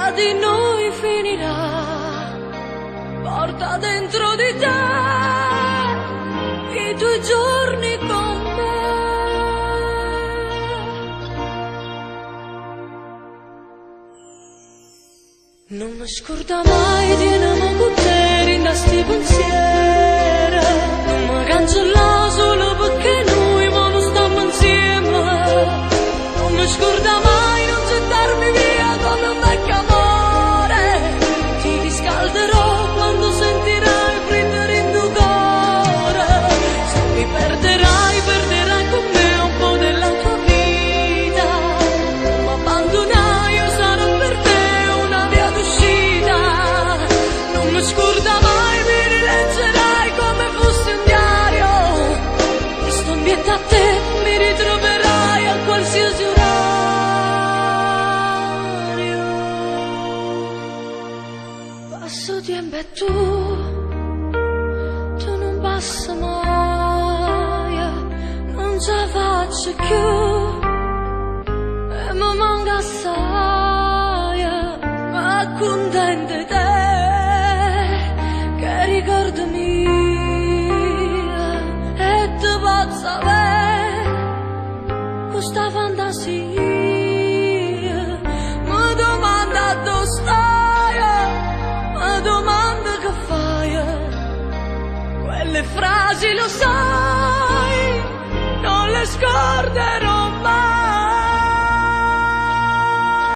tra di noi finirà. Porta dentro di te i tuoi giorni con me. Non mi scorda mai di una buttare in sti pensieri. Non mi cancella solo perché noi ma non stiamo insieme. Non mi scorda mai non gettarmi via come un vecchio amore. Ti riscalderò quando sentirai prendere in tuo cuore. Se mi perderai, perderai con me un po' della tua vita. Non mi abbandonerai, io sarò per te una via d'uscita. Non mi scorda mai, mi rileggerai come fosse un diario. Questo ambiente a te mi ritroverai a qualsiasi orario. Passo tempo e tu non passi mai. Non ce la faccio più e mi manca assai. Ma contenta di te che ricordo mia e ti posso avere questa fantasia. Mi domanda dove stai, mi domanda che fai. Quelle frasi lo sai, non le scorderò mai.